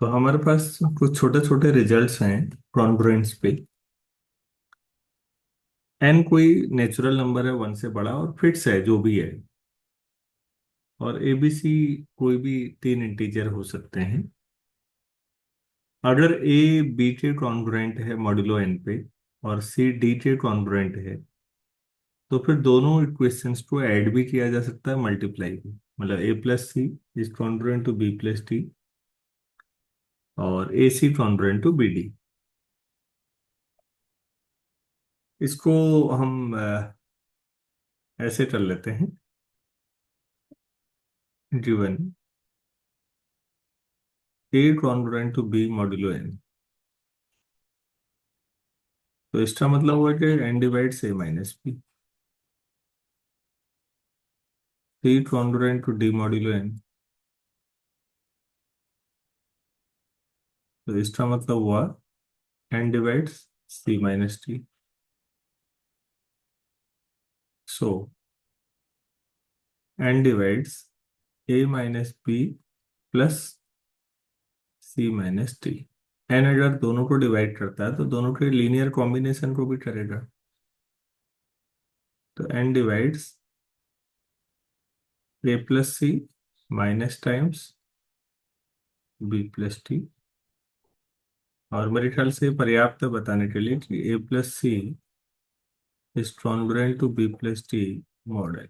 तो हमारे पास कुछ छोटे छोटे रिजल्ट्स हैं कॉन्ग्रुएंस पे। एन कोई नेचुरल नंबर है वन से बड़ा और फिक्स है जो भी है। और एबीसी कोई भी तीन इंटीजर हो सकते हैं। अगर ए बी के कॉन्ग्रुएंट है मॉड्यूलो एन पे और सी डी के कॉन्ग्रुएंट है तो फिर दोनों इक्वेशंस को ऐड भी किया जा सकता है, मल्टीप्लाई भी। मतलब A plus C is congruent to B plus D और A C congruent to B D. इसको हम ऐसे कर लेते हैं। Given A congruent to B modulo N, तो इसका मतलब हुआ कि N divides A minus B. C congruent to D modulo N, तो इसका मतलब हुआ N divides C minus D. So N divides A minus B plus C minus D. N अगर दोनों को डिवाइड करता है तो दोनों के लीनियर कॉम्बिनेशन को भी करेगा। तो N divides A plus C minus times B plus D. और मेरे ख्याल से पर्याप्त है बताने के लिए कि A plus C is congruent to B plus D model.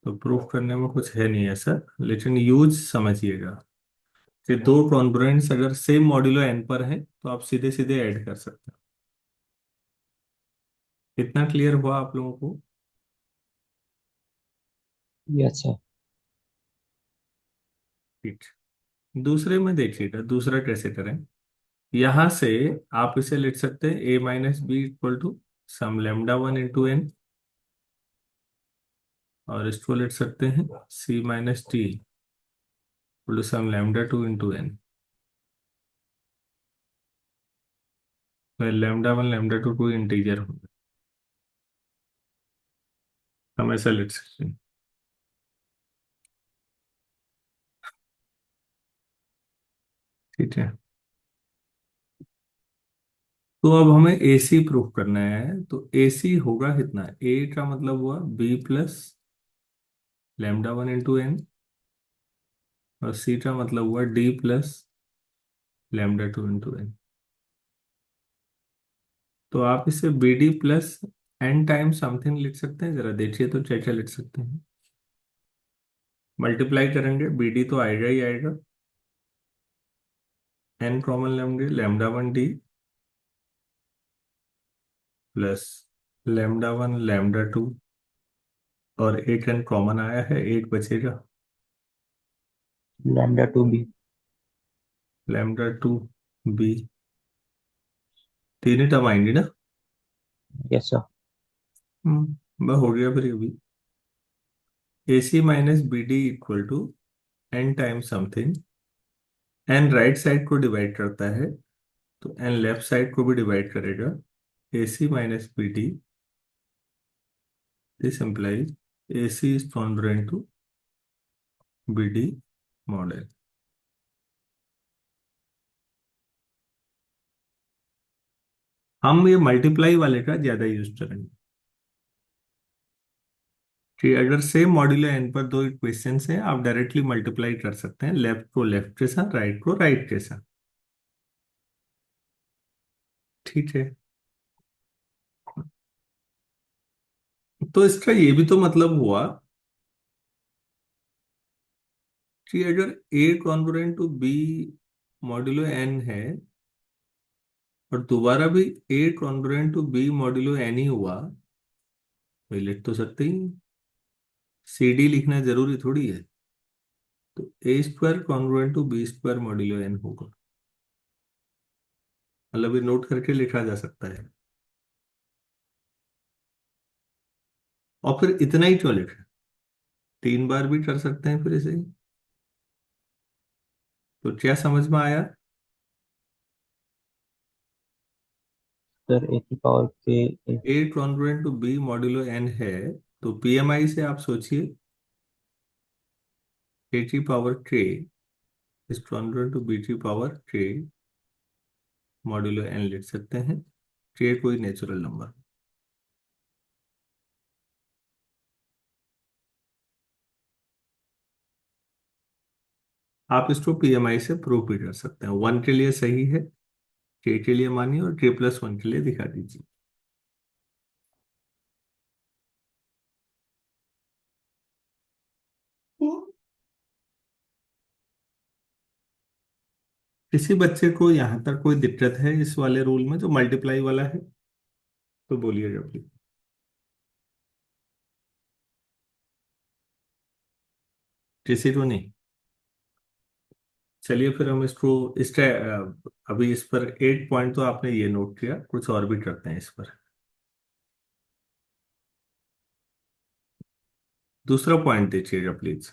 तो प्रूफ करने में कुछ है नहीं ऐसा, लेकिन यूज समझिएगा कि दो कॉन्ग्रुएंट्स अगर सेम मॉड्यूलो एन पर है तो आप सीधे सीधे ऐड कर सकते हैं। इतना क्लियर हुआ आप लोगों को? Yes sir. ठीक। दूसरे में देखिएगा, दूसरा कैसे करें। यहां से आप इसे लिख सकते हैं A minus B equal to some lambda one into N, और इसको लिख सकते हैं C minus T equal to some lambda two into N. Lambda one lambda two कोई इंटीजर होंगे, हम ऐसा लिख सकते हैं। ठीक है। तो अब हमें AC प्रूफ करना है, तो AC होगा कितना? A का मतलब हुआ B plus lambda one into N, और C का मतलब हुआ D plus lambda two into n. तो आप इसे BD plus n time something लिख सकते हैं। जरा देखिए तो क्या क्या लिख सकते हैं। मल्टीप्लाई करेंगे BD तो आएगा ही आएगा। एन कॉमन लेंगे, lambda one D plus lambda one lambda two, और एक एन कॉमन आया है, एक बचेगा। Lambda two B. Lambda two B, तीन ही टर्म आएंगी ना? Yes sir. बस हो गया फिर ये भी। AC minus B D equal to n time something. N right side को डिवाइड करता है तो एन लेफ्ट साइड को भी डिवाइड करेगा। AC minus B D, this implies AC is congruent to BD model. हम ये मल्टीप्लाई वाले का ज्यादा यूज करेंगे कि अगर सेम मॉड्यूलो एन पर दो इक्वेशन हैं आप डायरेक्टली मल्टीप्लाई कर सकते हैं, लेफ्ट को लेफ्ट के साथ, राइट को राइट के साथ। ठीक है। तो इसका ये भी तो मतलब हुआ कि अगर A congruent to B modulo N है और दोबारा भी A congruent to B modulo N ही हुआ, तो ये लिख तो सकते ही। CD लिखना जरूरी थोड़ी है। तो A square congruent to B square modulo N होगा। मतलब ये नोट करके लिखा जा सकता है। और फिर इतना ही क्यों लिखे, तीन बार भी कर सकते हैं फिर इसे। तो क्या समझ में आया? सर ए की पावर के। A congruent to B modulo N है, तो PMI से आप सोचिए, ए की power k is congruent to B टी पावर के मॉड्यूलो एन लिख सकते हैं। के कोई नेचुरल नंबर। आप इसको पीएमआई से प्रूव भी कर सकते हैं। 1 के लिए सही है, के लिए मानिए, और k+1 के लिए दिखा दीजिए। किसी बच्चे को यहां तक कोई दिक्कत है इस वाले रूल में जो मल्टीप्लाई वाला है, तो बोलिए जब भी। किसी को नहीं। चलिए फिर हम इसको अभी इस पर 8 पॉइंट तो आपने ये नोट किया, कुछ और भी करते हैं इस पर। दूसरा पॉइंट दीजिएगा प्लीज।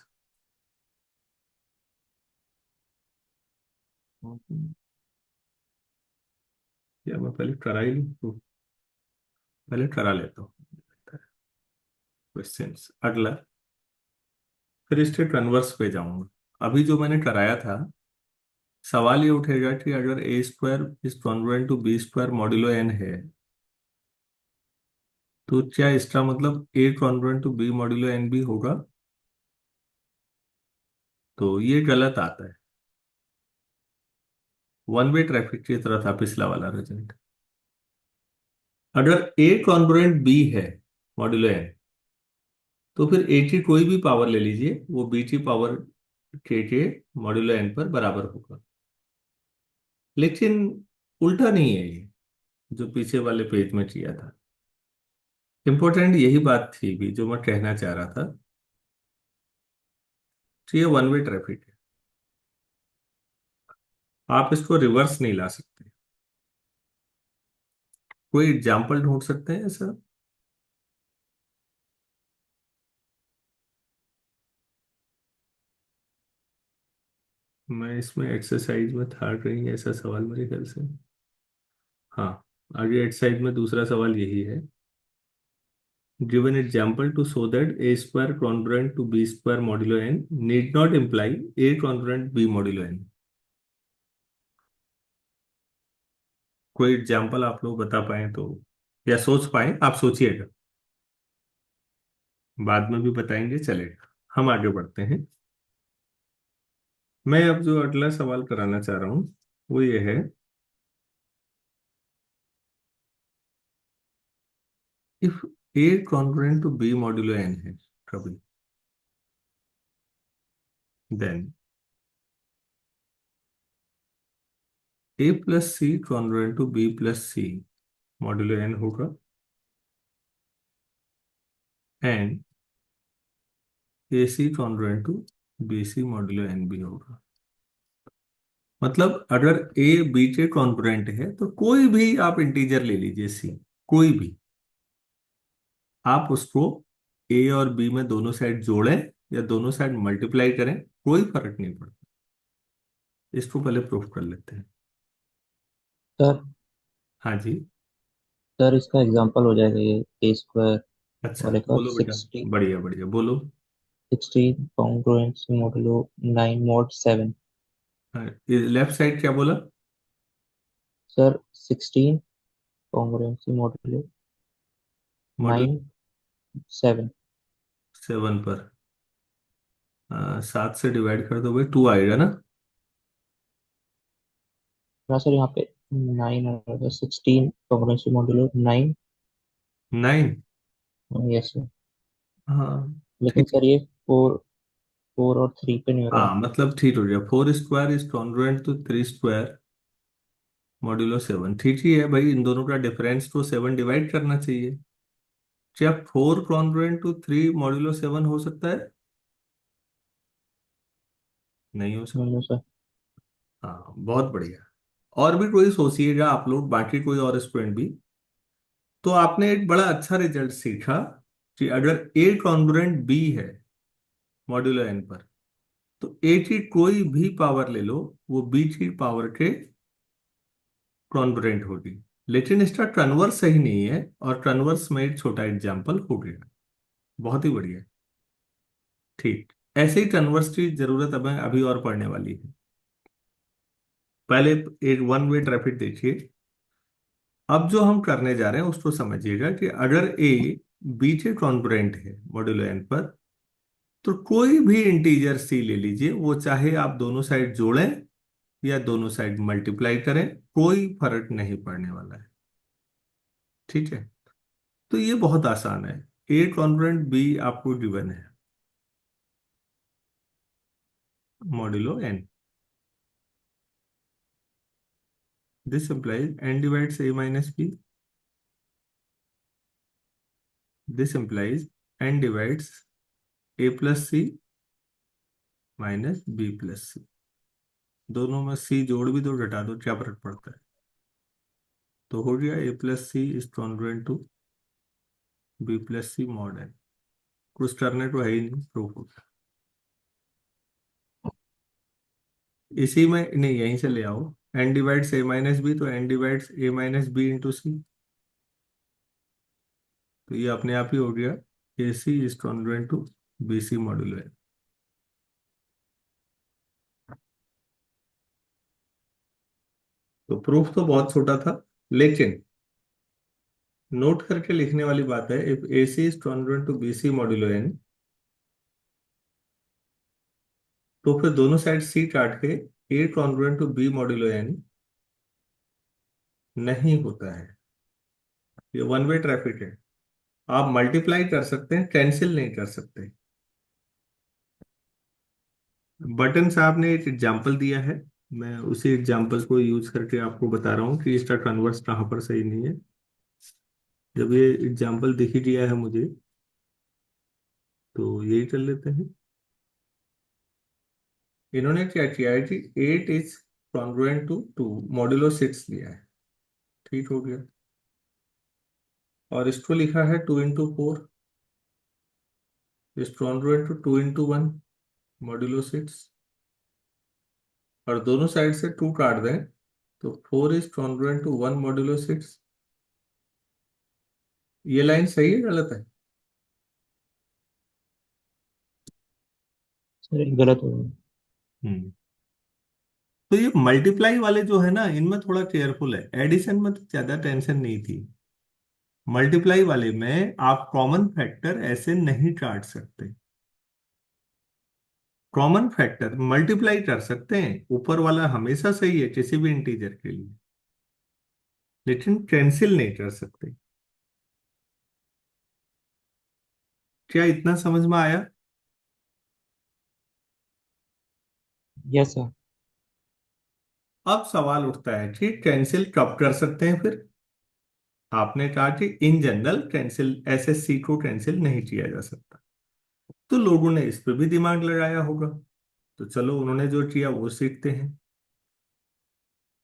या मैं पहले करा ही लूं, तो पहले करा लेता हूँ क्वेश्चंस अगला, फिर इसके कन्वर्स पे जाऊंगा। अभी जो मैंने कराया था, सवाल ये उठेगा कि अगर A square is congruent to B square modulo N है, तो क्या इसका मतलब A congruent to B modulo N भी होगा? तो ये गलत आता है। वन वे ट्रैफिक की तरह था पिछला वाला रिजल्ट। अगर ए कॉन्ग्रुएंट बी है मॉड्यूलो एन, तो फिर ए की कोई भी पावर ले लीजिए, वो बी की पावर के मॉड्यूलो एन पर बराबर होगा। लेकिन उल्टा नहीं है ये, जो पीछे वाले पेज में किया था। इंपॉर्टेंट यही बात थी भी जो मैं कहना चाह रहा था, कि ये वन वे ट्रैफिक है। आप इसको रिवर्स नहीं ला सकते। कोई एग्जाम्पल ढूंढ सकते हैं ऐसा? मैं इसमें एक्सरसाइज में था कहीं ऐसा सवाल मेरे ख्याल से। हाँ, आगे एक्सरसाइज में दूसरा सवाल यही है। Given example to show that a square congruent to B square modulo n need not imply a congruent b modulo n. कोई एग्जाम्पल आप लोग बता पाए तो, या सोच पाए, आप सोचिएगा, बाद में भी बताएंगे चलेगा। हम आगे बढ़ते हैं। मैं अब जो अगला सवाल कराना चाह रहा हूं वो ये है, if A congruent to B modulo N है कभी, then A plus C congruent to B plus C modulo N होगा, and A C congruent to B C modulo N भी होगा। मतलब अगर ए बी के कॉन्ग्रुएंट है तो कोई भी आप इंटीजर ले लीजिए सी, कोई भी, आप उसको ए और बी में दोनों साइड जोड़ें या दोनों साइड मल्टीप्लाई करें, कोई फर्क नहीं पड़ता। इसको पहले प्रूफ कर लेते हैं। सर हाँ जी। सर इसका एग्जांपल हो जाएगा ये ए स्क्वायर अच्छा और एक और बोलो बेटा। 16 बढ़िया बढ़िया बोलो। 16 कॉन्ग्रुएंट मॉडुलो 9 मॉड 7। हाँ, लेफ्ट साइड क्या बोला? Sir 16 congruent modulo module 9 7। 7 पर 7 से डिवाइड कर दो भाई, 2 आएगा ना? ना सर यहाँ पे 9 आएगा, 16 कॉन्ग्रुएंट मॉडुलो 9। 9। Yes sir. हाँ लेकिन ठीक। सर ये 4 4 और 3 पे नहीं हो रहा। हाँ मतलब ठीक हो गया। 4 square is congruent to 3 square modulo 7। ठीक ही है भाई, इन दोनों का डिफरेंस तो 7 डिवाइड करना चाहिए। क्या 4 कॉन्ग्रुएंट टू 3 मॉड्यूलो 7 हो सकता है? नहीं हो सकता। नहीं सर। हाँ बहुत बढ़िया। और भी कोई सोचिएगा आप लोग, बाकी कोई और स्टूडेंट भी, तो आपने एक बड़ा अच्छा रिजल्ट सीखा कि अगर ए कॉन्ग्रुएंट बी है मॉड्यूलो एन पर, तो ए की कोई भी पावर ले लो, वो बी की पावर के कॉन्ग्रुएंट होगी। लेकिन इसका कन्वर्स सही नहीं है, और कन्वर्स में एक छोटा एग्जाम्पल हो गया। बहुत ही बढ़िया। ठीक, ऐसे ही कन्वर्स की जरूरत हमें अभी और पड़ने वाली है। पहले एक वन वे ट्रैफिक देखिए। अब जो हम करने जा रहे हैं उसको समझिएगा कि अगर ए बी के कॉन्ग्रुएंट है मॉड्यूलो एन पर, तो कोई भी इंटीजर सी ले लीजिए, वो चाहे आप दोनों साइड जोड़ें या दोनों साइड मल्टीप्लाई करें, कोई फर्क नहीं पड़ने वाला है। ठीक है, तो ये बहुत आसान है। ए कॉन्ग्रुएंट बी आपको गिवन है modulo N. This implies N divides A minus B. This implies N divides A plus C minus B plus C. दोनों में सी जोड़ भी दो घटा दो, क्या फर्क पड़ता है। तो हो गया A plus C is congruent to B plus C mod N. कुछ करने को है ही नहीं, प्रूफ हो गया। इसी में नहीं, यहीं से ले आओ। N divides A minus B, तो N divides A minus B into C. तो ये अपने आप ही हो गया A C is congruent to B C modulo N. तो प्रूफ तो बहुत छोटा था, लेकिन नोट करके लिखने वाली बात है। If A C is congruent to B C modulo N, तो फिर दोनों साइड सी काट के A congruent to B modulo N नहीं होता है। ये वन वे ट्रैफिक है। आप मल्टीप्लाई कर सकते हैं, कैंसिल नहीं कर सकते। बटन साहब ने एक एग्जांपल दिया है, मैं उसी एग्जांपल को यूज करके आपको बता रहा हूँ कि इसका कन्वर्स कहाँ पर सही नहीं है। जब ये एग्जांपल दिख ही दिया है मुझे, तो यही कर लेते हैं। इन्होंने क्या किया है कि 8 इज कॉन्ग्रुएंट टू 2 मॉड्यूलो 6 दिया है। ठीक हो गया। और इसको लिखा है 2 into 4 is congruent to 2 into 1 modulo 6। और दोनों साइड से 2 काट दें, तो 4 इज कॉन्ग्रुएंट टू 1 मॉड्यूलो 6। ये लाइन सही है गलत है? सर ये गलत हो गया। हम्म। तो ये मल्टीप्लाई वाले जो है ना, इनमें थोड़ा केयरफुल है। एडिशन में तो ज्यादा टेंशन नहीं थी। मल्टीप्लाई वाले में आप कॉमन फैक्टर ऐसे नहीं काट सकते। कॉमन फैक्टर मल्टीप्लाई कर सकते हैं, ऊपर वाला हमेशा सही है किसी भी इंटीजर के लिए, लेकिन कैंसिल नहीं कर सकते। क्या इतना समझ में आया? Yes sir. अब सवाल उठता है कि कैंसिल कब कर सकते हैं फिर। आपने कहा कि इन जनरल कैंसिल, ऐसे सी को कैंसिल नहीं किया जा सकता। तो लोगों ने इस पर भी दिमाग लगाया होगा, तो चलो उन्होंने जो किया वो सीखते हैं।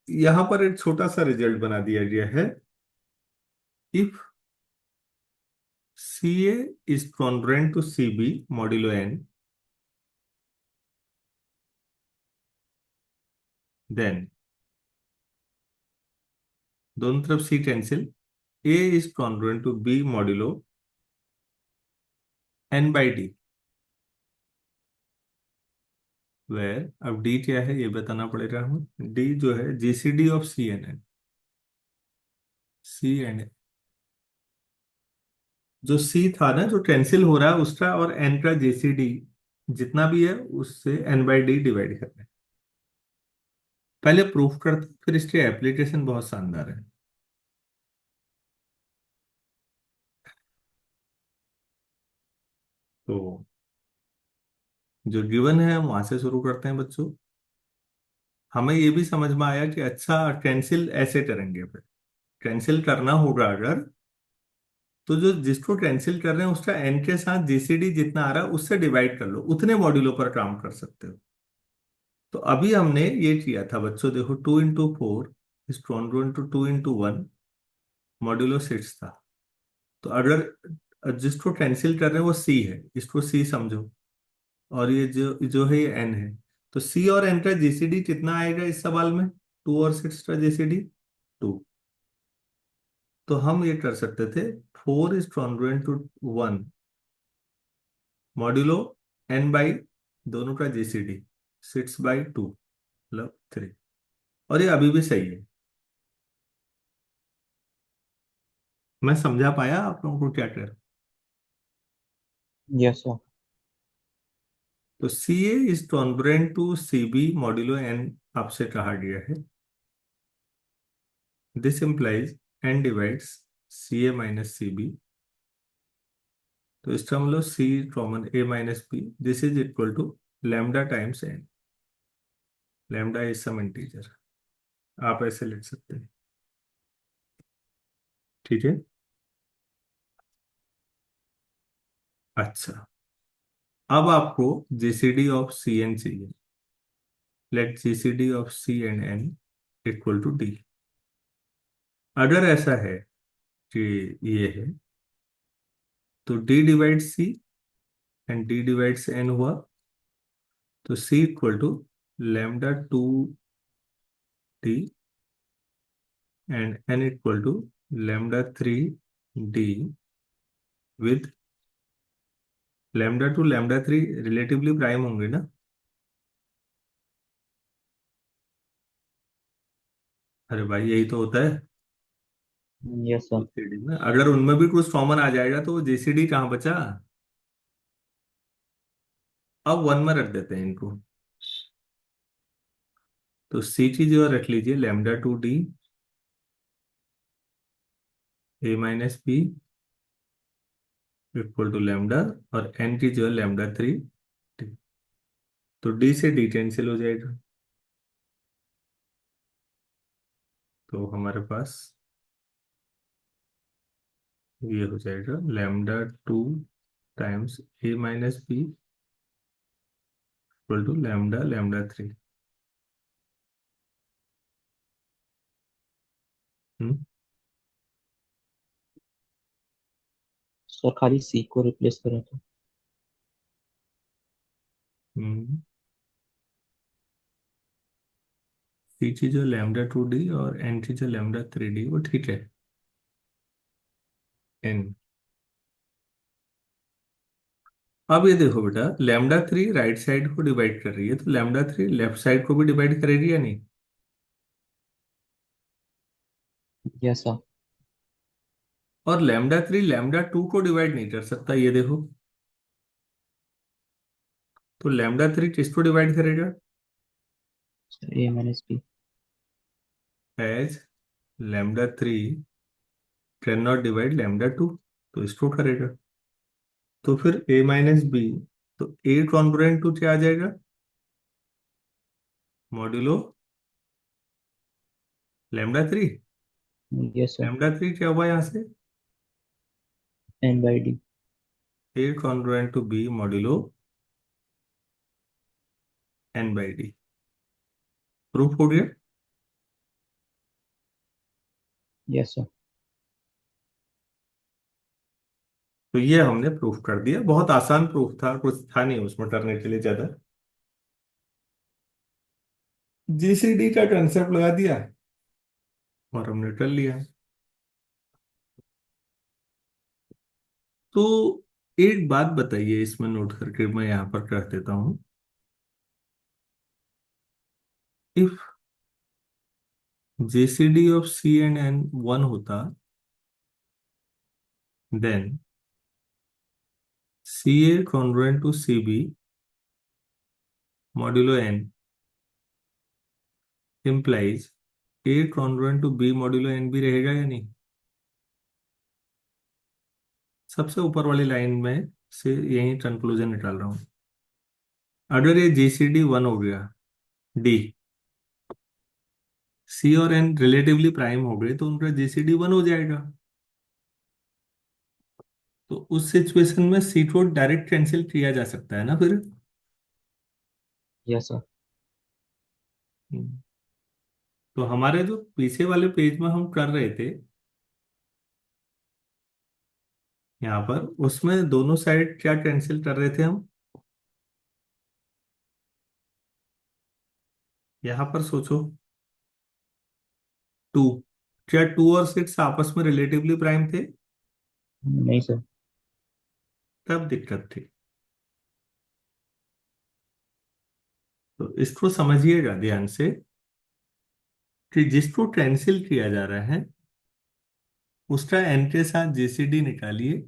यहां पर एक छोटा सा रिजल्ट बना दिया गया है। If C A is congruent to C B modulo N, then दोनों तरफ C cancel, A is congruent to B modulo N by D, where अब डी क्या है ये बताना पड़ेगा हमें। डी जो है GCD of C N N. C N, जो सी था ना जो कैंसिल हो रहा है उसका, और एन का जीसीडी जितना भी है उससे एन बाई डी डिवाइड करना है। पहले प्रूफ करते, फिर इसके एप्लीकेशन बहुत शानदार है। तो जो गिवन है हम वहां से शुरू करते हैं बच्चों। हमें ये भी समझ में आया कि अच्छा कैंसिल ऐसे करेंगे। फिर कैंसिल करना होगा अगर, तो जो जिसको कैंसिल कर रहे हैं उसका एन के साथ जीसीडी जितना आ रहा है उससे डिवाइड कर लो, उतने मॉड्यूलों पर काम कर सकते हो। तो अभी हमने ये किया था बच्चों, देखो 2 into 4 is congruent to 2 into 1 modulo 6 था। तो अगर जिसको कैंसिल कर रहे हैं वो सी है, इसको सी समझो, और ये जो जो है ये एन है। तो सी और एन का जीसीडी कितना आएगा इस सवाल में? 2 और 6 का जीसीडी 2। तो हम ये कर सकते थे 4 is congruent to 1 modulo N by दोनों का जीसीडी 6/2 मतलब 3। और ये अभी भी सही है। मैं समझा पाया आप लोगों को क्या कर। Yes sir. तो C A is congruent to C B modulo N आपसे कहा गया है। This implies N divides C A minus C B. तो इसका मतलब C common A minus B, this is equal to lambda times N. Lambda is some integer, आप ऐसे लिख सकते हैं। ठीक है। अच्छा, अब आपको जीसीडी ऑफ सी एन चाहिए। Let GCD of C and N equal to D. अगर ऐसा है कि ये है, तो D divide C and D divides N हुआ, तो C equal to lambda two D and N equal to lambda three D with lambda two lambda three relatively prime होंगे ना। अरे भाई यही तो होता है यस सर। जीसीडी में। अगर उनमें भी कुछ कॉमन आ जाएगा तो जीसीडी कहाँ बचा। अब वन में रख देते हैं इनको। तो सी की जो रख लीजिए lambda two D A minus B equal to lambda, और एन की जो है लैम्डा थ्री डी। तो डी से डी कैंसिल हो जाएगा, तो हमारे पास ये हो जाएगा lambda two times A minus B equal to lambda lambda three. Hmm. Sir खाली सी को रिप्लेस करें तो। हम्म। सी की जो लैम्डा टू डी और एन की जो लैम्डा थ्री डी वो ठीक है। एन। अब ये देखो बेटा, लैम्डा थ्री राइट साइड को डिवाइड कर रही है, तो लैम्डा थ्री लेफ्ट साइड को भी डिवाइड करेगी या नहीं। Yes sir. और लैम्डा थ्री लैम्डा टू को डिवाइड नहीं कर सकता, ये देखो। तो लैम्डा थ्री किसको डिवाइड करेगा। A minus B. As lambda three can not divide lambda two, तो इसको करेगा। तो फिर ए माइनस बी, तो ए कॉन्ग्रुएंट टू क्या आ जाएगा, modulo lambda three. Yes sir. Lambda three क्या हुआ यहाँ से, n by D. A congruent to B modulo N by D. Proof हो गया। Yes sir. तो ये हमने प्रूफ कर दिया, बहुत आसान प्रूफ था, कुछ था नहीं उसमें करने के लिए ज्यादा। जीसीडी का कंसेप्ट लगा दिया और हमने कर लिया। तो एक बात बताइए, इसमें नोट करके मैं यहां पर कर देता हूं। If GCD of C and N one होता, then C A congruent to C B modulo N implies A congruent to B modulo N भी रहेगा या नहीं। सबसे ऊपर वाली लाइन में से यही कंक्लूजन निकाल रहा हूं। अगर ये जीसीडी वन हो गया, डी सी और एन रिलेटिवली प्राइम हो गए, तो उनका जीसीडी वन हो जाएगा। तो उस सिचुएशन में सी को डायरेक्ट कैंसिल किया जा सकता है ना फिर। Yes sir. हम्म। तो हमारे जो पीछे वाले पेज में हम कर रहे थे यहाँ पर, उसमें दोनों साइड क्या कैंसिल कर रहे थे हम, यहाँ पर सोचो। टू, क्या टू और सिक्स आपस में रिलेटिवली प्राइम थे। नहीं सर। तब दिक्कत थी। तो इसको समझिएगा ध्यान से। कि जिसको कैंसिल किया जा रहा है उसका एन के साथ जीसीडी निकालिए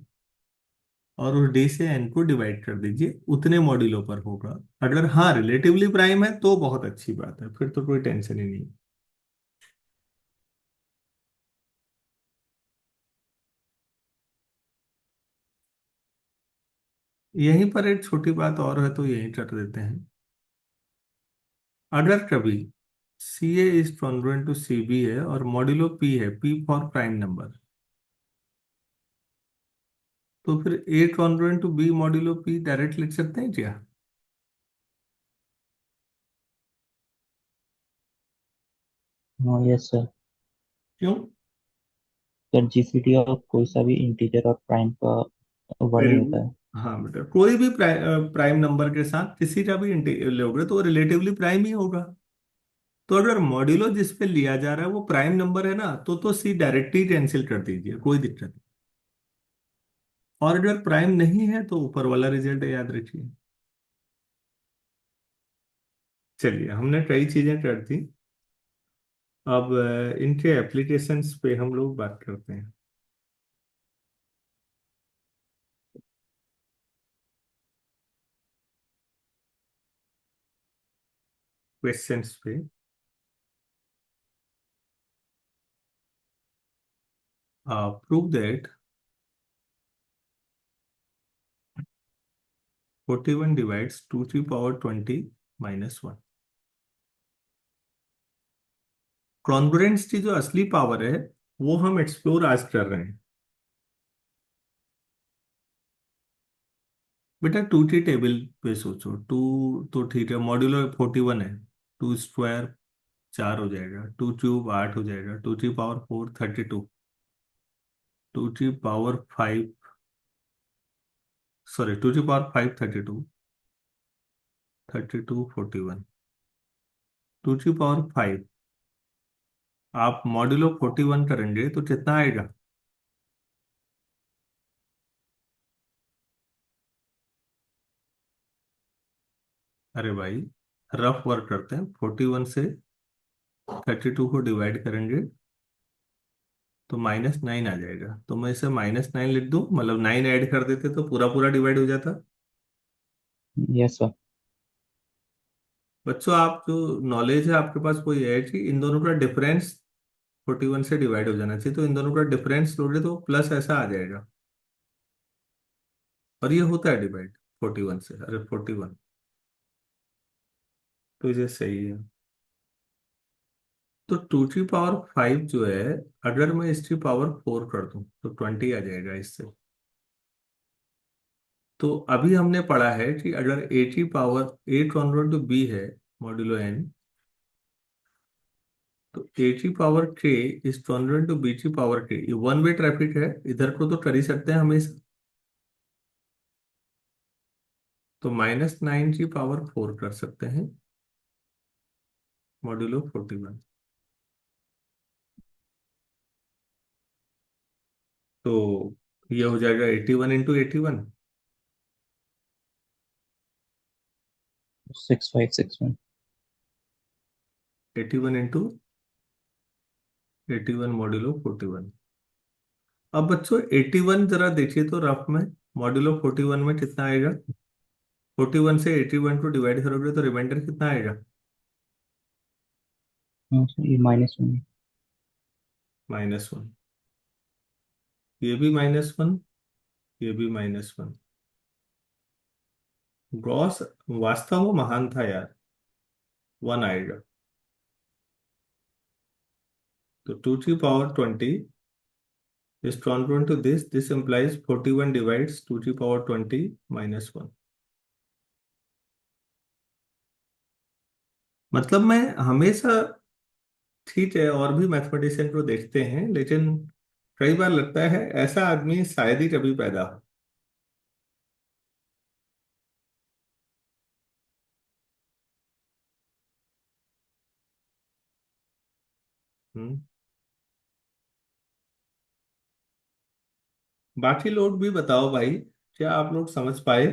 और उस डी से एन को डिवाइड कर दीजिए, उतने मॉड्यूलों पर होगा। अगर हाँ रिलेटिवली प्राइम है तो बहुत अच्छी बात है, फिर तो कोई टेंशन ही नहीं। यहीं पर एक छोटी बात और है तो यहीं कर देते हैं। अगर कभी C A is congruent to C B है और मॉड्यूलो पी है, पी फॉर प्राइम नंबर, तो फिर A congruent to B modulo P direct लिख सकते हैं क्या? हाँ यस सर। क्यों? सर जीसीडी ऑफ कोई सा भी इंटीजर और प्राइम का वन ही वेरी होता गुड। है। हाँ बेटा, कोई भी प्राइम नंबर के साथ किसी का भी लोगे तो वो रिलेटिवली प्राइम ही होगा। तो अगर मॉड्यूलो जिस पे लिया जा रहा है वो प्राइम नंबर है ना, तो सी डायरेक्ट ही कैंसिल कर दीजिए, कोई दिक्कत नहीं। और अगर प्राइम नहीं है तो ऊपर वाला रिजल्ट याद रखिए। चलिए, हमने कई चीजें कर दी। अब इनके एप्लीकेशंस पे हम लोग बात करते हैं। क्वेश्चंस पे। प्रूव दैट 41 डिवाइड्स 2 की पावर 20 -1। कॉन्ग्रुएंस की जो असली पावर है वो हम एक्सप्लोर आज कर रहे हैं। बेटा 2 की टेबल पे सोचो। टू तो ठीक है, मॉड्यूलो 41 है। 2 स्क्वायर 4 हो जाएगा, 2 क्यूब 8 हो जाएगा, 2 की पावर 4 32, 2 की पावर 5, सॉरी 2 की पावर 5 32, 32 41, 2 की पावर 5। आप मॉड्यूलो 41 करेंगे तो कितना आएगा? अरे भाई, रफ वर्क करते हैं। 41 से 32 को डिवाइड करेंगे तो -9 आ जाएगा। तो मैं इसे -9 लिख दूं, मतलब 9 ऐड कर देते तो पूरा पूरा डिवाइड हो जाता। Yes sir. बच्चों, आप जो नॉलेज है आपके पास वो ये है कि इन दोनों का डिफरेंस 41 से डिवाइड हो जाना चाहिए, तो इन दोनों का डिफरेंस लोगे तो प्लस ऐसा आ जाएगा। और ये होता है डिवाइड 41 से, अरे 41, तो ये सही है। तो 2 की पावर 5 जो है, अगर मैं इसकी पावर 4 कर दूं तो 20 आ जाएगा इससे। तो अभी हमने पढ़ा है कि अगर ए कॉन्वर्ट टू बी है मॉड्यूलो एन, तो A की power k is congruent to B की पावर k। ये वन वे ट्रैफिक है, इधर को तो कर ही सकते हैं हमेशा। तो -9 की पावर 4 कर सकते हैं मॉड्यूलो 41। तो ये हो जाएगा 81 × 81। 6561। 81 × 81 मॉड्यूलो 41। अब बच्चों 81 जरा देखिए तो रफ में, मॉड्यूलो 41 में कितना आएगा? 41 से 81 को डिवाइड करोगे तो रिमाइंडर कितना आएगा? हाँ सर ये -1। -1। ये भी -1, ये भी -1। गॉस वास्तव में महान था यार। 1 आएगा। तो 2 की power 20 is congruent to this. This implies 41 divides 2 की पावर 20 -1। मतलब मैं हमेशा, ठीक है, और भी मैथमेटिशियन को देखते हैं, लेकिन कई बार लगता है ऐसा आदमी शायद ही कभी पैदा हो। हम्म। बाकी लोग भी बताओ भाई, क्या आप लोग समझ पाए?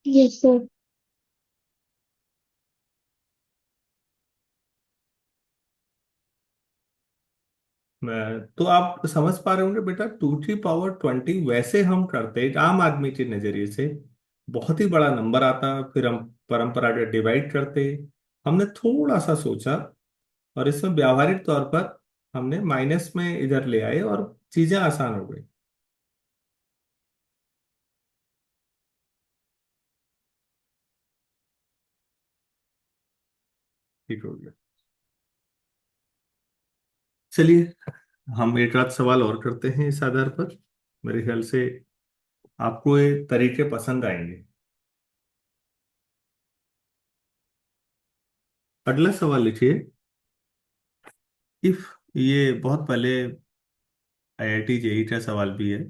Yes sir. तो आप समझ पा रहे होंगे बेटा, 2 की पावर 20 वैसे हम करते एक आम आदमी के नजरिए से बहुत ही बड़ा नंबर आता, फिर हम परंपरागत डिवाइड करते। हमने थोड़ा सा सोचा और इसमें व्यावहारिक तौर पर हमने माइनस में इधर ले आए और चीजें आसान हो गई। ठीक हो गया। चलिए, हम एक आध सवाल और करते हैं इस आधार पर। मेरे ख्याल से आपको ये तरीके पसंद आएंगे। अगला सवाल लिखिए। इफ, ये बहुत पहले आईआईटी जेई का सवाल भी है।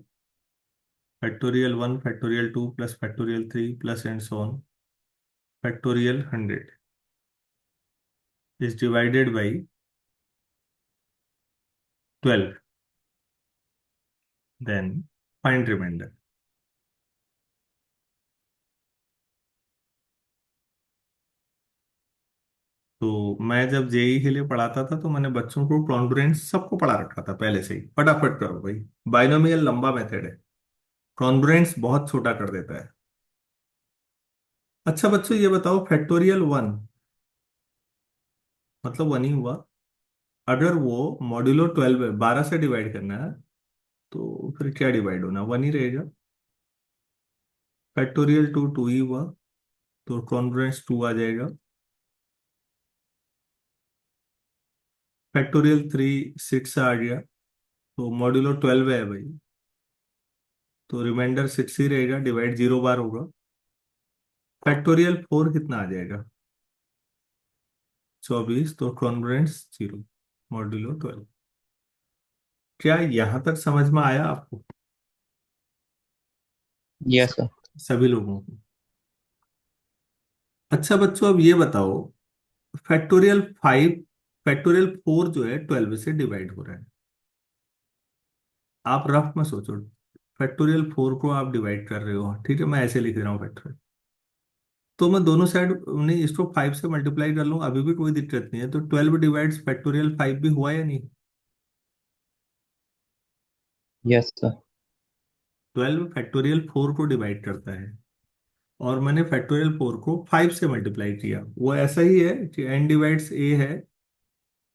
Factorial 1 factorial 2 plus factorial 3 plus and so on factorial 100 is divided by 12, then find remainder. तो मैं जब जेई के लिए पढ़ाता था तो मैंने बच्चों को कॉन्ग्रुएंस सबको पढ़ा रखा था पहले से ही, फटाफट करो भाई। बाइनोमियल लंबा मेथड है, कॉन्ग्रुएंस बहुत छोटा कर देता है। अच्छा बच्चों ये बताओ, फैक्टोरियल 1 मतलब 1 ही हुआ। अगर वो मॉड्यूलो 12 है, 12 से डिवाइड करना है, तो फिर क्या डिवाइड होना, 1 ही रहेगा। फैक्टोरियल 2 2 ही हुआ, तो कॉन्ग्रुएंस 2 आ जाएगा। फैक्टोरियल 3 6 आ गया, तो मॉड्यूलो 12 है भाई, तो रिमाइंडर 6 ही रहेगा, डिवाइड 0 बार होगा। फैक्टोरियल 4 कितना आ जाएगा, 24, तो कॉन्ग्रुएंस 0, मॉड्यूलो 12। क्या यहां तक समझ में आया आपको? यस स- सर। सभी लोगों को? अच्छा बच्चों अब ये बताओ, फैक्टोरियल 5 फैक्टोरियल 4 जो है 12 से डिवाइड हो रहा है। आप रफ में सोचो, फैक्टोरियल 4 को आप डिवाइड कर रहे हो, ठीक है, मैं ऐसे लिख रहा हूँ फैक्टोरियल। तो मैं दोनों साइड, नहीं, इसको 5 से मल्टीप्लाई कर लूँ अभी भी कोई दिक्कत नहीं है। तो 12 डिवाइड्स फैक्टोरियल 5 भी हुआ या नहीं? Yes sir. 12 फैक्टोरियल 4 को डिवाइड करता है, और मैंने फैक्टोरियल 4 को 5 से मल्टीप्लाई किया। वो ऐसा ही है कि एन डिवाइड्स ए है,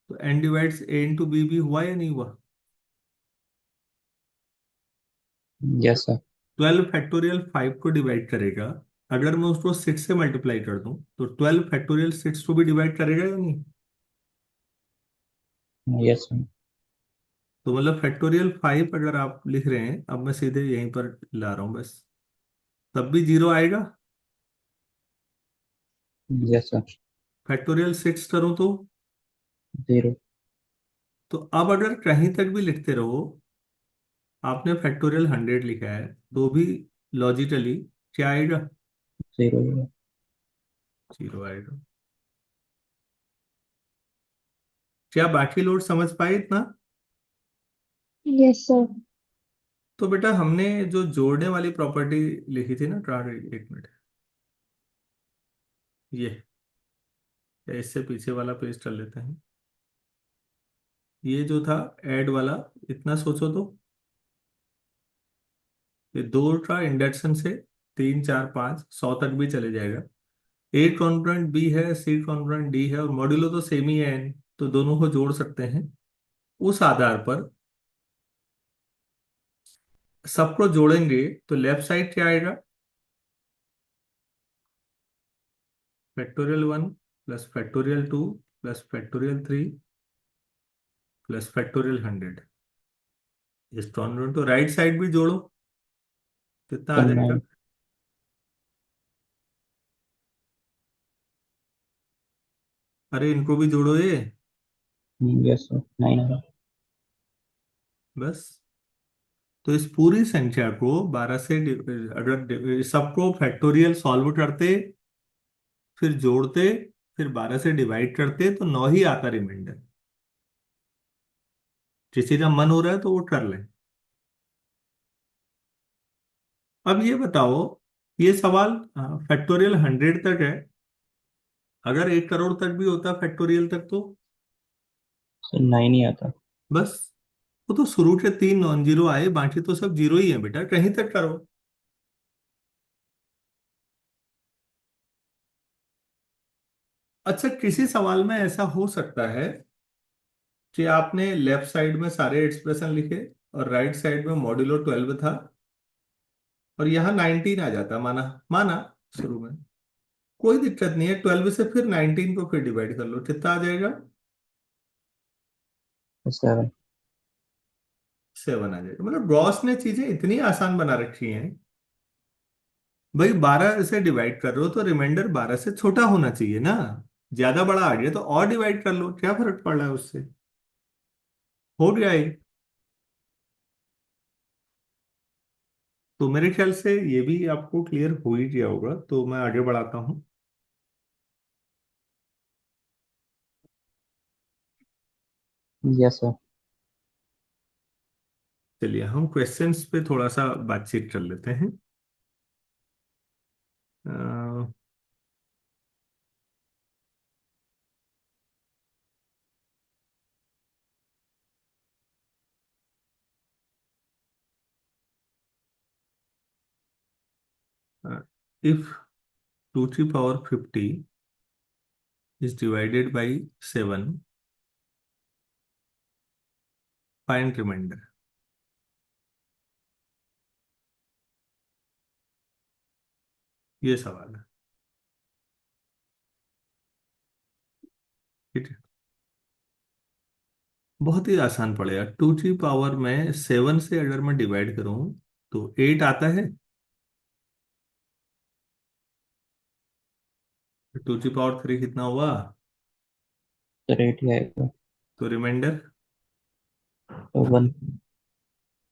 तो एन डिवाइड्स ए इंटू बी भी हुआ या नहीं हुआ? Yes sir. 12 फैक्टोरियल 5 को डिवाइड करेगा, अगर मैं उसको 6 से मल्टीप्लाई कर दूं तो 12 फैक्टोरियल 6 को भी डिवाइड करेगा या नहीं? Yes sir. तो मतलब फैक्टोरियल 5 अगर आप लिख रहे हैं, अब मैं सीधे यहीं पर ला रहा हूं बस, तब भी 0 आएगा। Yes sir. फैक्टोरियल 6 करूं जीरो। तो अब अगर कहीं तक भी लिखते रहो, आपने फैक्टोरियल 100 लिखा है, तो भी लॉजिकली क्या आएगा? Zero zero. 0 आएगा। क्या बाकी लोग समझ पाए इतना? Yes sir. तो बेटा हमने जो जोड़ने वाली प्रॉपर्टी लिखी थी ना, ट्रांग, एक मिनट, ये, या इससे पीछे वाला पेज कर लेते हैं। ये जो था ऐड वाला, इतना सोचो तो, ये 2 का इंडक्शन से 3 4 5 100 तक भी चले जाएगा। ए कॉन्ग्रुएंट बी है, सी कॉन्ग्रुएंट डी है, और मॉड्यूलो तो सेम ही है n, तो दोनों को जोड़ सकते हैं। उस आधार पर सबको जोड़ेंगे तो लेफ्ट साइड क्या आएगा? Factorial 1 plus factorial 2 plus factorial 3 plus factorial 100। इस कॉन्ग्रुएंट तो राइट साइड भी जोड़ो, कितना आ सर जाएगा? नाइन। अरे इनको भी जोड़ो ये, यस सर, 9 बस। तो इस पूरी संख्या को 12 से अगर सबको फैक्टोरियल सॉल्व करते, फिर जोड़ते, फिर 12 से डिवाइड करते, तो 9 ही आता रिमाइंडर। किसी का मन हो रहा है तो वो कर ले। अब ये बताओ, ये सवाल फैक्टोरियल 100 तक है। अगर 1 करोड़ तक भी होता फैक्टोरियल तक तो सर, 9 ही आता। बस, वो तो शुरू के 3 नॉन जीरो आए, बाकी तो सब जीरो ही है बेटा, कहीं तक करो। अच्छा, किसी सवाल में ऐसा हो सकता है कि आपने लेफ्ट साइड में सारे एक्सप्रेशन लिखे और राइट साइड में मॉड्यूलो 12 था, और यहाँ 19 आ जाता, माना माना शुरू में, कोई दिक्कत नहीं है। 12 से फिर 19 को फिर डिवाइड कर लो, कितना आ जाएगा? 7। 7 आ जाएगा। मतलब गॉस ने चीजें इतनी आसान बना रखी हैं। भाई 12 से डिवाइड कर रहे हो तो रिमाइंडर 12 से छोटा होना चाहिए ना। ज्यादा बड़ा आ गया तो और डिवाइड कर लो, क्या फर्क पड़ रहा है उससे? हो गया ये। तो मेरे ख्याल से ये भी आपको क्लियर हो ही गया होगा, तो मैं आगे बढ़ाता हूँ। Yes sir. चलिए हम क्वेश्चंस पे थोड़ा सा बातचीत कर लेते हैं। If 2 to the power 50 is divided by 7, find remainder। ये सवाल है। ठीक है, बहुत ही आसान पड़ेगा। 2 की पावर में 7 से अगर मैं डिवाइड करूं तो 8 आता है। 2 की पावर 3 कितना हुआ? सर 8 ही आएगा। तो रिमाइंडर तो 1।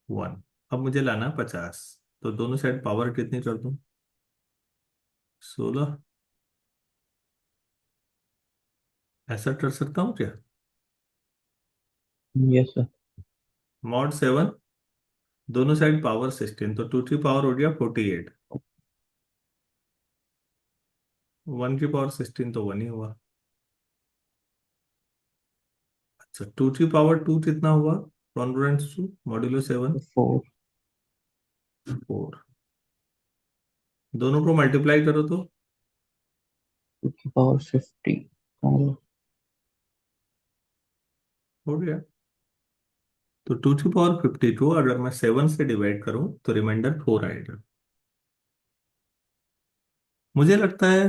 1। अब मुझे लाना 50, तो दोनों साइड पावर कितनी कर दूं? 16। ऐसा कर सकता हूँ क्या? Yes sir. मॉड 7, दोनों साइड पावर 16, तो 2 की पावर हो गया 48। 1 की पावर 16 तो 1 ही हुआ। अच्छा, 2 की पावर 2 कितना हुआ? Congruent to modulo 7। 4। 4। दोनों को मल्टीप्लाई करो तो 2 की पावर 50 और हो गया। तो 2 की पावर 50 को अगर मैं 7 से डिवाइड करूं तो रिमाइंडर 4 आएगा। मुझे लगता है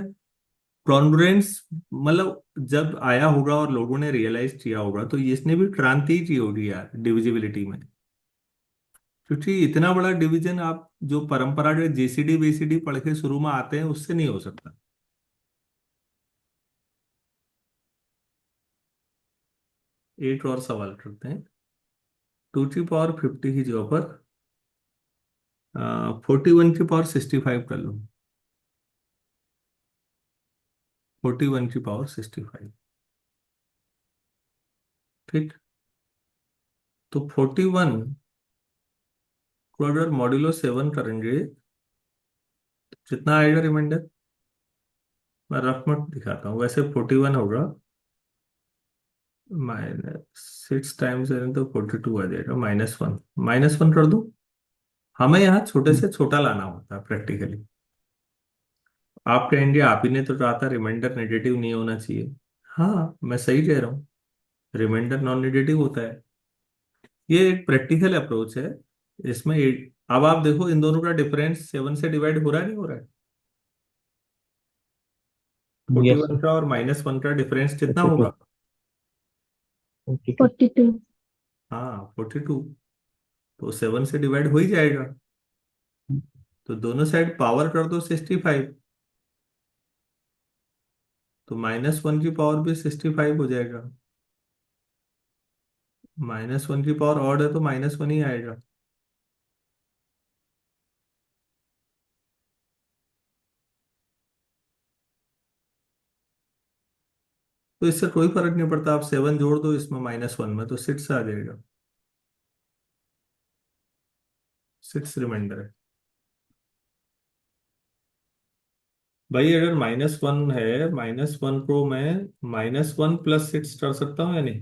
कॉन्ग्रुएंस, मतलब जब आया होगा और लोगों ने रियलाइज किया होगा तो इसने भी क्रांति की होगी यार डिविजिबिलिटी में। क्योंकि इतना बड़ा डिवीजन आप जो परंपरागत जीसीडी बीसीडी पढ़ के शुरू में आते हैं उससे नहीं हो सकता। एक और सवाल करते हैं। 2 की पावर 50 की जगह पर 41 की पावर 65 कर लो। 41 की पावर 65। ठीक। तो 41 को अगर मॉड्यूलो 7 करेंगे तो कितना आएगा रिमाइंडर? मैं रफ में दिखाता हूँ, वैसे 41 होगा, -6 टाइम्स तो 42 आ जाएगा, -1। -1 कर दूं? हमें यहाँ छोटे से छोटा लाना होता है प्रैक्टिकली। आप कहेंगे आप ही ने तो कहा था रिमाइंडर नेगेटिव नहीं होना चाहिए। हाँ, मैं सही कह रहा हूँ, रिमाइंडर नॉन नेगेटिव होता है। ये एक प्रैक्टिकल अप्रोच है। इसमें अब आप देखो इन दोनों का डिफरेंस 7 से डिवाइड हो रहा है नहीं हो रहा है? Forty yes one sir. का और -1 का डिफरेंस कितना 42। होगा? 42। 42। हाँ, 42। तो 7 से डिवाइड हो ही जाएगा। तो दोनों साइड पावर कर दो 65, तो -1 की पावर भी 65 हो जाएगा। -1 की पावर ऑड है तो -1 ही आएगा। तो इससे कोई फर्क नहीं पड़ता, आप 7 जोड़ दो इसमें -1 में तो 6 आ जाएगा। 6 रिमाइंडर है। भाई अगर -1 है, -1 को मैं -1 + 6 कर सकता हूँ या नहीं?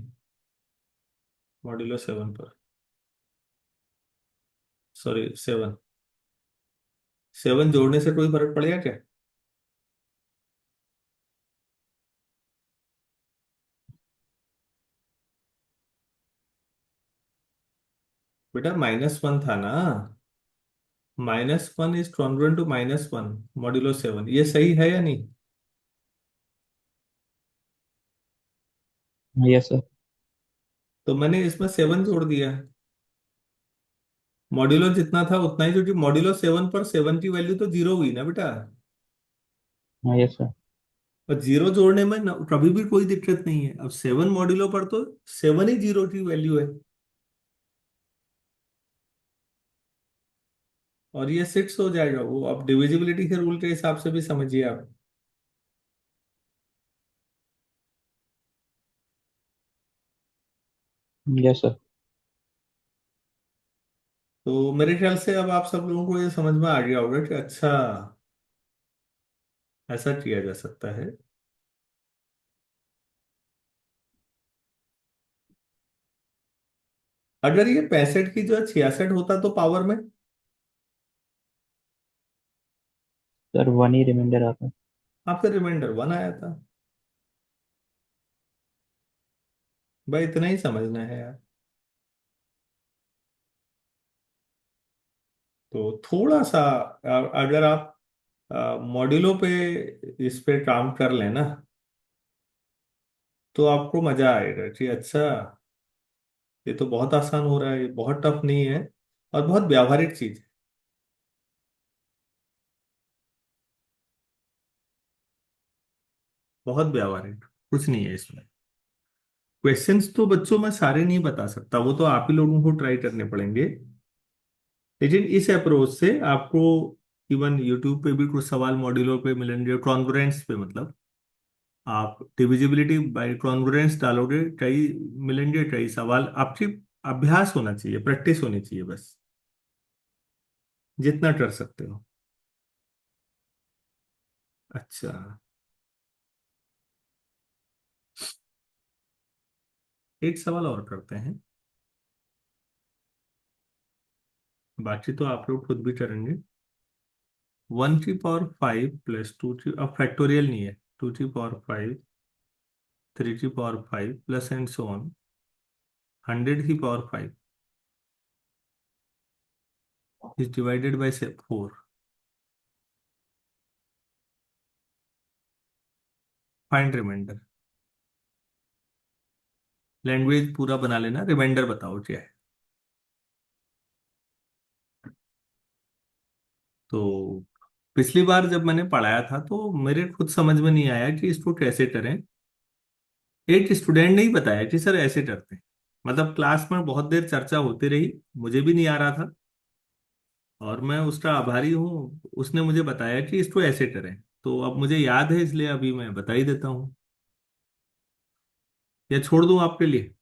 मॉड्यूलो 7 पर सॉरी 7। 7 जोड़ने से कोई फर्क पड़ेगा क्या? बेटा -1 था ना। -1 इज कॉन्ग्रुएंट टू -1 मॉड्यूलो 7, ये सही है या नहीं? Yes sir. तो मैंने इसमें 7 जोड़ दिया। मॉड्यूलो जितना था उतना ही, क्योंकि मॉड्यूलो 7 पर 7 की वैल्यू तो 0 हुई ना बेटा। Yes sir. और 0 जोड़ने में कभी भी कोई दिक्कत नहीं है। अब 7 मॉड्यूलो पर तो 7 ही 0 की वैल्यू है। और ये 6 हो जाएगा वो। अब डिविजिबिलिटी के रूल के हिसाब से भी समझिए आप। Yes sir. तो मेरे ख्याल से अब आप सब लोगों को ये समझ में आ गया होगा कि अच्छा, ऐसा किया जा सकता है। अगर ये 65 की जो है 66 होता तो पावर में। सर 1 ही रिमाइंडर आता है। आपका रिमाइंडर 1 आया था। भाई इतना ही समझना है यार। तो थोड़ा सा अगर आप मॉड्यूलो पे इस पे काम कर लेना, तो आपको मजा आएगा कि अच्छा, ये तो बहुत आसान हो रहा है, ये बहुत टफ नहीं है, और बहुत व्यावहारिक चीज है। बहुत व्यावहारिक, कुछ नहीं है इसमें। क्वेश्चंस तो बच्चों मैं सारे नहीं बता सकता, वो तो आप ही लोगों को ट्राई करने पड़ेंगे। लेकिन इस अप्रोच से आपको इवन यूट्यूब पे भी कुछ सवाल मॉड्यूलो पे मिलेंगे, कॉन्ग्रुएंस पे मतलब। आप डिविजिबिलिटी बाय कॉन्ग्रुएंस डालोगे, कई मिलेंगे, कई सवाल आपकी। अभ्यास होना चाहिए, प्रैक्टिस होनी चाहिए बस, जितना कर सकते हो। अच्छा, एक सवाल और करते हैं, बाकी तो आप लोग खुद भी करेंगे। 1 की पावर 5 प्लस 2 की, अब फैक्टोरियल नहीं है, 2 की पावर 5, 3 की power 5 plus and so on, 100 की पावर 5 इज डिवाइडेड बाई से 4। Find reminder. लैंग्वेज पूरा बना लेना, रिमाइंडर बताओ क्या है। तो पिछली बार जब मैंने पढ़ाया था तो मेरे खुद समझ में नहीं आया कि इसको कैसे करें। एक स्टूडेंट ने ही बताया कि सर ऐसे करते हैं। मतलब क्लास में बहुत देर चर्चा होती रही, मुझे भी नहीं आ रहा था, और मैं उसका आभारी हूँ, उसने मुझे बताया कि इसको ऐसे करें। तो अब मुझे याद है, इसलिए अभी मैं बता ही देता हूँ, या छोड़ दूं आपके लिए।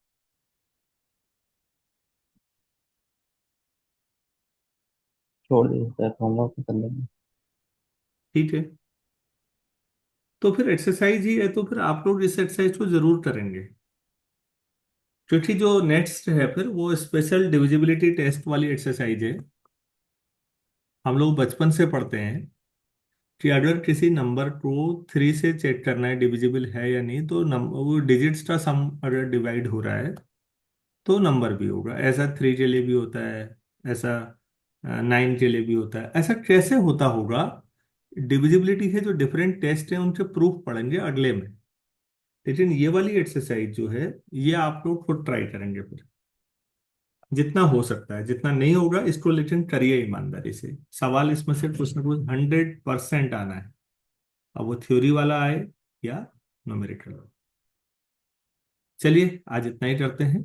छोड़ दीजिए सर, होमवर्क कर लेंगे। ठीक है, तो फिर एक्सरसाइज ही है, तो फिर आप लोग इस एक्सरसाइज को जरूर करेंगे। क्योंकि जो नेक्स्ट है फिर वो स्पेशल डिविजिबिलिटी टेस्ट वाली एक्सरसाइज है। हम लोग बचपन से पढ़ते हैं कि अगर किसी नंबर को 3 से चेक करना है डिविजिबल है या नहीं, तो नंबर, वो डिजिट्स का सम अगर डिवाइड हो रहा है तो नंबर भी होगा। ऐसा 3 के लिए भी होता है, ऐसा 9 के लिए भी होता है। ऐसा कैसे होता होगा? डिविजिबिलिटी के जो डिफरेंट टेस्ट हैं उनके प्रूफ पढ़ेंगे अगले में। लेकिन ये वाली एक्सरसाइज जो है, ये आप लोग खुद ट्राई करेंगे फिर, जितना हो सकता है। जितना नहीं होगा इसको लेकिन करिए ईमानदारी से। सवाल इसमें से कुछ ना कुछ 100% आना है। अब वो थ्योरी वाला आए या न्यूमेरिकल। चलिए आज इतना ही करते हैं।